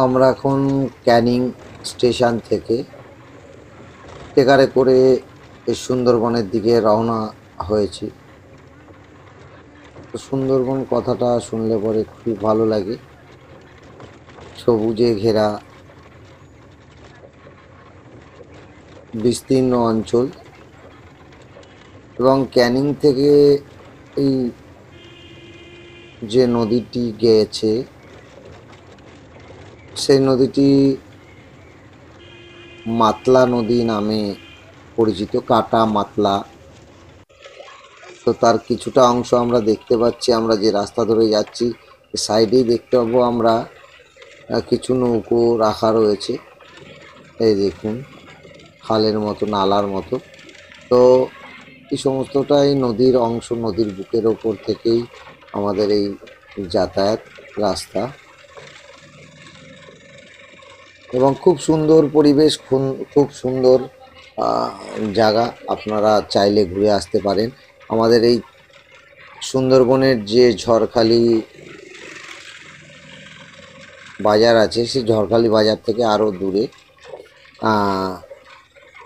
আমরা এখন ক্যানিং স্টেশন থেকে ট্রেকারে করে এই সুন্দরবনের দিকে রওনা হয়েছি। তো সুন্দরবন কথাটা শুনলে পরে খুবই ভালো লাগে। সবুজে ঘেরা বিস্তীর্ণ অঞ্চল, এবং ক্যানিং থেকে এই যে নদীটি গেছে সেই নদীটি মাতলা নদী নামে পরিচিত, কাটা মাতলা। তো তার কিছুটা অংশ আমরা দেখতে পাচ্ছি। আমরা যে রাস্তা ধরে যাচ্ছি সাইডেই দেখতে পাবো আমরা কিছু নৌকো রাখা রয়েছে। এই দেখুন, খালের মতো, নালার মতো। তো এই সমস্তটাই নদীর অংশ, নদীর বুকের ওপর থেকেই আমাদের এই যাতায়াত রাস্তা, এবং খুব সুন্দর পরিবেশ, খুব সুন্দর জায়গা। আপনারা চাইলে ঘুরে আসতে পারেন। আমাদের এই সুন্দরবনের যে ঝড়খালি বাজার আছে, সেই ঝড়খালি বাজার থেকে আরও দূরে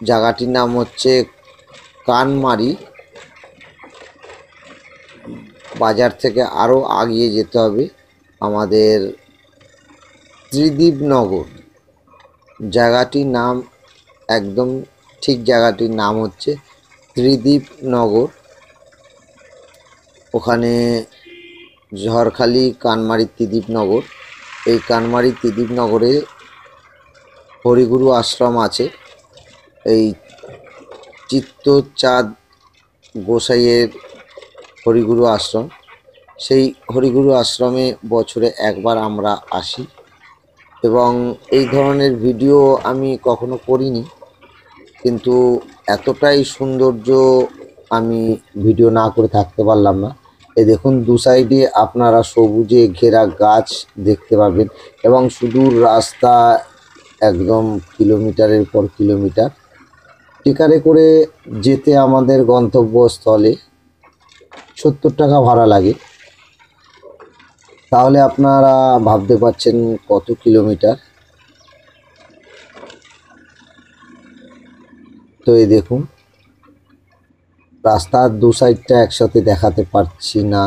জায়গাটির নাম হচ্ছে কানমারি। বাজার থেকে আরও আগিয়ে যেতে হবে আমাদের ত্রিদীপনগর। জায়গাটির নাম একদম ঠিক, জায়গাটির নাম হচ্ছে ত্রিদীপনগর। ওখানে ঝড়খালি কানমারি ত্রিদীপনগর, এই কানমারি ত্রিদীপনগরে হরিগুরু আশ্রম আছে। এই চিত্তচাঁদ গোসাইয়ের হরিগুরু আশ্রম। সেই হরিগুরু আশ্রমে বছরে একবার আমরা আসি, এবং এই ধরনের ভিডিও আমি কখনো করিনি, কিন্তু এতটাই সৌন্দর্য আমি ভিডিও না করে থাকতে পারলাম না। এই দেখুন, দু সাইডে আপনারা সবুজে ঘেরা গাছ দেখতে পাবেন, এবং সুদূর রাস্তা একদম কিলোমিটারের পর কিলোমিটার। ট্রেকারে করে যেতে আমাদের গন্তব্যস্থলে 70 টাকা ভাড়া লাগে। তাহলে আপনারা ভাবতে পারছেন কত কিলোমিটার। তো এই দেখুন, রাস্তার দু সাইডটা একসাথে দেখাতে পারছি না।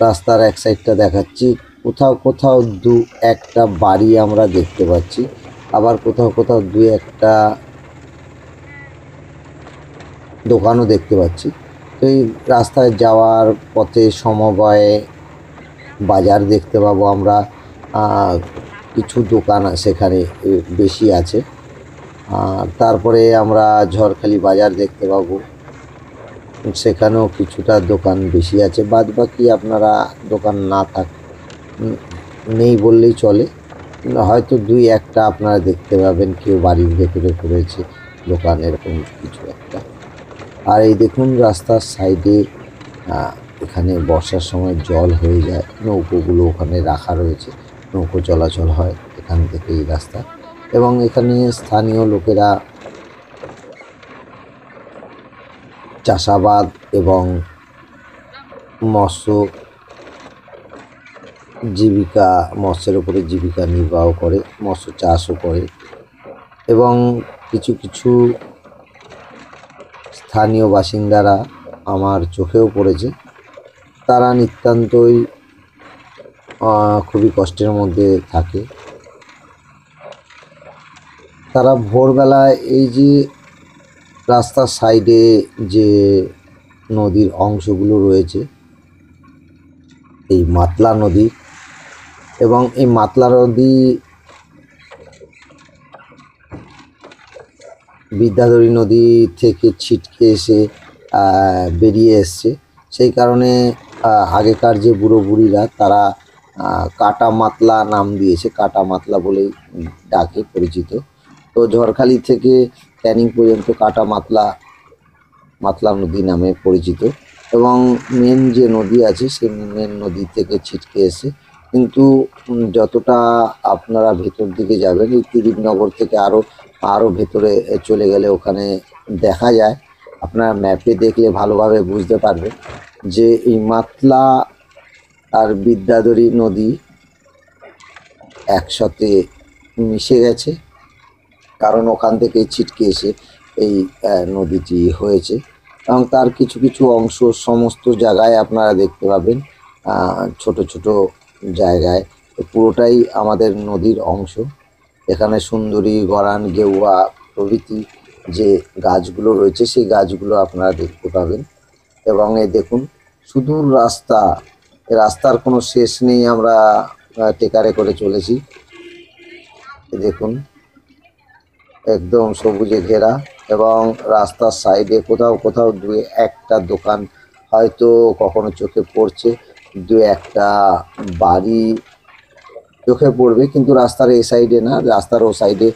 রাস্তার এক সাইডটা দেখাচ্ছি। কোথাও কোথাও দু একটা বাড়ি আমরা দেখতে পাচ্ছি, আবার কোথাও কোথাও দু একটা দোকানও দেখতে পাচ্ছি। তো এই রাস্তায় যাওয়ার পথে সমবায় বাজার দেখতে পাবো আমরা। কিছু দোকান সেখানে বেশি আছে। তারপরে আমরা ঝড়খালি বাজার দেখতে পাবো, সেখানেও কিছুটা দোকান বেশি আছে। বাদ বাকি আপনারা দোকান নেই বললেই চলে, হয়তো দুই একটা আপনারা দেখতে পাবেন, কেউ বাড়ির ভেতরে করেছে দোকান, এরকম কিছু একটা। আর এই দেখুন, রাস্তার সাইডে এখানে বর্ষার সময় জল হয়ে যায়, নৌকোগুলো ওখানে রাখা রয়েছে, নৌকো চলাচল হয় এখান থেকে এই রাস্তা। এবং এখানে স্থানীয় লোকেরা চাষাবাদ এবং মৎস্যের উপরে জীবিকা নির্বাহ করে, মৎস্য চাষও করে। এবং কিছু কিছু স্থানীয় বাসিন্দারা আমার চোখেও পড়েছে, তারা নিতান্তই খুবই কষ্টের মধ্যে থাকে। তারা ভোরবেলায় এই যে রাস্তার সাইডে যে নদীর অংশগুলো রয়েছে, এই মাতলা নদী, এবং এই মাতলা নদী বিদ্যাধরী নদী থেকে ছিটকে এসে বেরিয়ে এসছে। সেই কারণে আগেকার যে বুড়ো বুড়িরা তারা কাটা মাতলা নাম দিয়েছে, কাটা মাতলা বলেই ডাকে পরিচিত। তো ঝড়খালি থেকে ক্যানিং পর্যন্ত কাটা মাতলা নদী নামে পরিচিত। এবং মেন যে নদী আছে সেই মেন নদী থেকে ছিটকে এসে, কিন্তু যতটা আপনারা ভেতর দিকে যাবেন, এই ত্রিদীপনগর থেকে আরও ভেতরে চলে গেলে ওখানে দেখা যায়, আপনারা ম্যাপে দেখলে ভালোভাবে বুঝতে পারবেন যে এই মাতলা আর বিদ্যাধরী নদী একসাথে মিশে গেছে, কারণ ওখান থেকে ছিটকে এসে এই নদীটি হয়েছে। এবং তার কিছু কিছু অংশ সমস্ত জায়গায় আপনারা দেখতে পাবেন, ছোট ছোট জায়গায়। তো পুরোটাই আমাদের নদীর অংশ। এখানে সুন্দরী, গরান, গেওয়া প্রভৃতি যে গাছগুলো রয়েছে সেই গাছগুলো আপনারা দেখতে পাবেন। এবং এই দেখুন সুদূর রাস্তা, এ রাস্তার কোনো শেষ নেই। আমরা টেকারে করে চলেছি। এ দেখুন একদম সবুজে ঘেরা, এবং রাস্তার সাইডে কোথাও কোথাও দু একটা দোকান হয়তো কখনো চোখে পড়ছে, দু একটা বাড়ি চোখে পড়বে, কিন্তু রাস্তার এই সাইডে না, রাস্তার ও সাইডে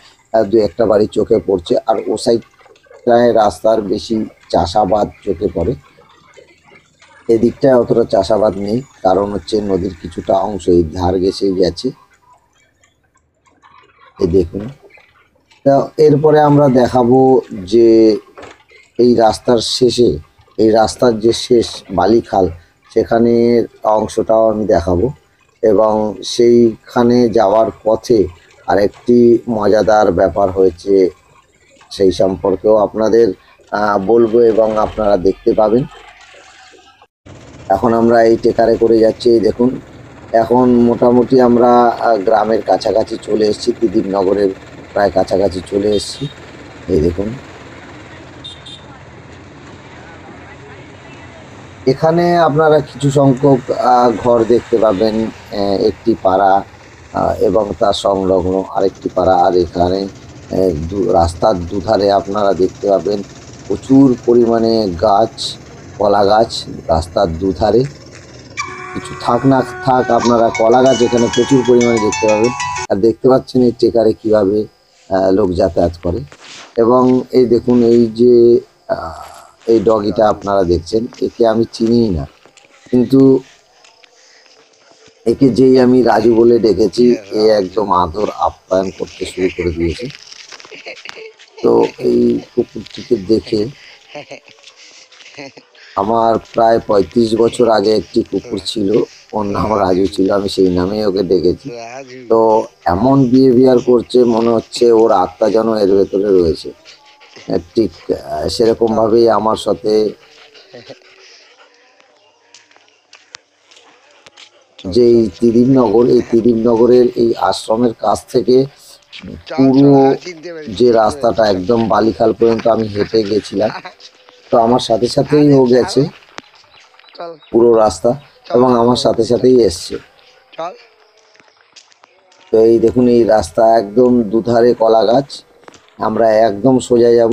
দু একটা বাড়ি চোখে পড়ছে। আর ও সাইডটায় রাস্তার বেশি চাষাবাদ চোখে পড়ে, এদিকটায় অতটা চাষাবাদ নেই, কারণ হচ্ছে নদীর কিছুটা অংশ এই ধার ঘেঁষে গেছে। এই দেখুন। তা এরপরে আমরা দেখাবো যে এই রাস্তার শেষে, এই রাস্তার যে শেষ বালিখাল, সেখানে অংশটাও আমি দেখাবো। এবং সেইখানে যাওয়ার পথে আরেকটি মজাদার ব্যাপার হয়েছে, সেই সম্পর্কেও আপনাদের বলবো এবং আপনারা দেখতে পাবেন। এখন আমরা এই টেকারে করে যাচ্ছি। এই দেখুন এখন মোটামুটি আমরা গ্রামের কাছাকাছি চলে এসেছি, তিদিরনগরের প্রায় কাছাকাছি চলে এসেছি। এই দেখুন এখানে আপনারা কিছু সংখ্যক ঘর দেখতে পাবেন, একটি পাড়া এবং তার সংলগ্ন আরেকটি পাড়া। আর এখানে রাস্তার দুধারে আপনারা দেখতে পাবেন প্রচুর পরিমাণে গাছ, কলা গাছ রাস্তার দুধারে। কিছু থাক না থাক, আপনারা কলা গাছ এখানে প্রচুর পরিমাণে দেখতে পাবেন। আর দেখতে পাচ্ছেন এই ট্রেকারে কীভাবে লোক যাতায়াত করে। এবং এই দেখুন এই যে এই ডগিটা আপনারা দেখছেন, একে আমি চিনিই না, কিন্তু একে যেই আমি রাজু বলে ডেকেছি, এ একদম আদর আপ্যায়ন করতে শুরু করে দিয়েছে। তো এই কুকুরটিকে দেখে আমার প্রায় ৩৫ বছর আগে একটি কুকুর ছিল, ওর নাম রাজু ছিল, আমি সেই নামেই ওকে ডেকেছি। তো এমন বিহেভিয়ার করছে, মনে হচ্ছে ওর আত্মা যেন এর ভেতরে রয়েছে। ঠিক সেরকমভাবেই আমার সাথে যে এই তিদিরনগর, এই তিদিরনগরের এই আশ্রমের কাছ থেকে পুরো যে রাস্তাটা একদম বালিখাল পর্যন্ত আমি হেঁটে গেছিলাম। তো আমার সাথে সাথেই ও গেছে পুরো রাস্তা, এবং আমার সাথে সাথেই এসছে। তো এই দেখুন এই রাস্তা একদম দুধারে কলা গাছ। আমরা একদম সোজা যাব,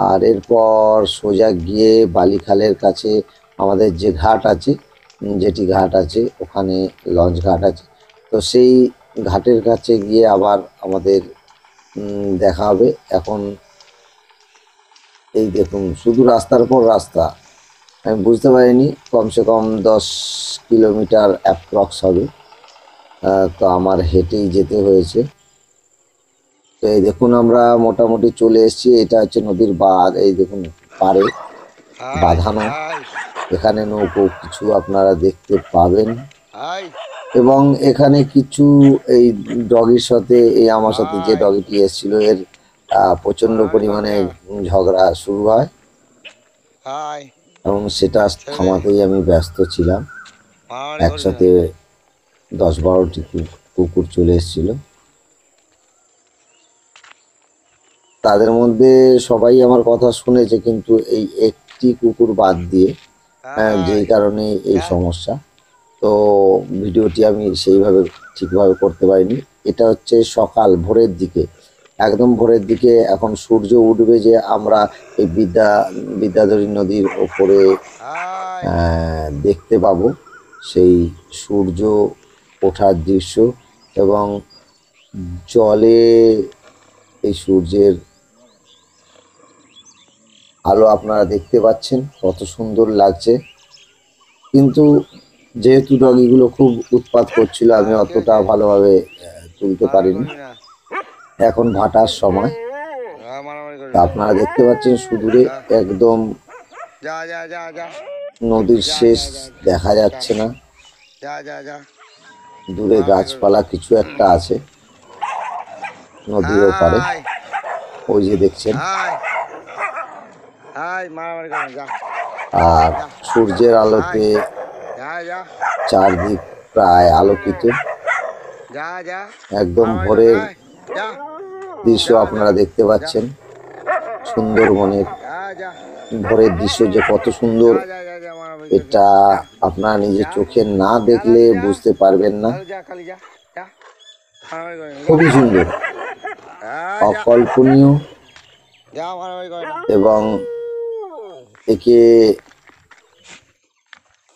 আর এরপর সোজা গিয়ে বালিখালের কাছে আমাদের যে ঘাট আছে, যেটি ঘাট আছে ওখানে লঞ্চ ঘাট আছে। তো সেই ঘাটের কাছে গিয়ে আবার আমাদের দেখা হবে। এখন এই দেখুন শুধু রাস্তার পর রাস্তা, আমি বুঝতে পারিনি কমসে কম 10 কিলোমিটার অ্যাপ্রক্স হবে। তো আমার হেঁটেই যেতে হয়েছে। তো এই দেখুন আমরা মোটামুটি চলে এসেছি। এটা হচ্ছে নদীর বাঁধ, এই দেখুন পাড়ে বাঁধানো, এখানে নৌকো কিছু আপনারা দেখতে পাবেন। এবং এখানে কিছু এই ডগির সাথে, এই আমার সাথে যে ডগিটি এসেছিল, এর প্রচণ্ড পরিমাণে ঝগড়া শুরু হয়, এবং সেটা থামাতেই আমি ব্যস্ত ছিলাম। একসাথে 10-12টি কুকুর চলে এসেছিল, তাদের মধ্যে সবাই আমার কথা শুনেছে, কিন্তু এই একটি কুকুর বাদ দিয়ে, যেই কারণে এই সমস্যা। তো ভিডিওটি আমি সেইভাবে ঠিকভাবে করতে পারিনি। এটা হচ্ছে সকাল ভোরের দিকে, একদম ভোরের দিকে, এখন সূর্য উঠবে যে আমরা এই বিদ্যাধরী নদীর ওপরে দেখতে পাবো সেই সূর্য ওঠার দৃশ্য। এবং জলে এই সূর্যের আলো আপনারা দেখতে পাচ্ছেন, কত সুন্দর লাগছে। কিন্তু যেহেতু ডগিগুলো খুব উৎপাত করছিল, আমি অতটা ভালোভাবে তুলতে পারিনি। এখন ভাটার সময়, আপনারা দেখতে পাচ্ছেন সুদূরে একদম নদীর শেষ দেখা যাচ্ছে না। দূরে গাছপালা কিছু একটা আছে নদীর ওপারে, আয় ওই যে দেখছেন। আয় আয় মারামারি করে যা আর সূর্যের আলোতে যা যা চারদিক প্রায় আলোকিত, যা যা একদম মারামারি করে ভোরের আয়, যা দৃশ্য আপনারা দেখতে পাচ্ছেন। সুন্দরবনের যা যা ভোরের দৃশ্য যে কত সুন্দর, যা যা যা মারামারি করে এটা আপনারা নিজের চোখে না দেখলে বুঝতে পারবেন না। যা খালি যা যা মারামারি করে না, খুবই সুন্দর, যা অকল্পনীয়, যা মারামারি করে না এবং একে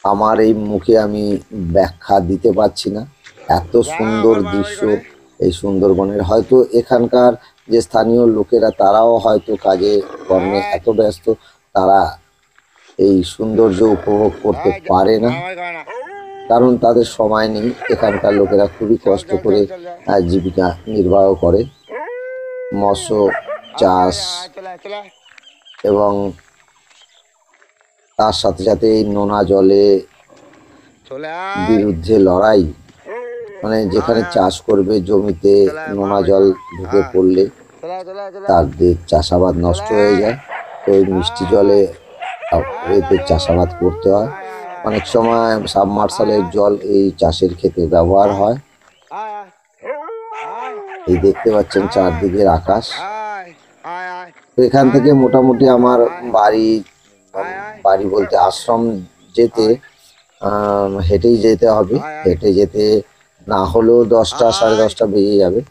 আমার এই মুখে আমি ব্যাখ্যা দিতে পারছি না। এত সুন্দর দৃশ্য এই সুন্দরবনের। হয়তো এখানকার যে স্থানীয় লোকেরা তারাও হয়তো কাজে কর্মে এত ব্যস্ত, তারা এই সৌন্দর্য উপভোগ করতে পারে না, মারামারি করে না কারণ তাদের সময় নেই। এখানকার লোকেরা খুবই কষ্ট করে জীবিকা নির্বাহ করে, মৎস্য চাষ চলে আয়, চলে আয়। এবং তার সাথে সাথে এই নোনা জলে চলে আয় বিরুদ্ধে লড়াই। মানে যেখানে চাষ করবে জমিতে নোনা জল ঢুকে পড়লে চলে আয়, চলে আয়, চলে আয়। তাদের চাষাবাদ নষ্ট হয়ে যায়। তো ওই মিষ্টি জলে এতে চাষাবাদ করতে হয়। অনেক সময় সাবমার্শালের জল এই চাষের ক্ষেতে ব্যবহার হয়। আয় আয় আয় এই দেখতে পাচ্ছেন চারদিকের আকাশ। আয় আয় আয় তো এখান থেকে মোটামুটি আমার বাড়ি, বাড়ি বলতে আশ্রম যেতে হেঁটেই যেতে হবে। হেঁটে যেতে না হলেও 10টা 10:30 বেজে যাবে।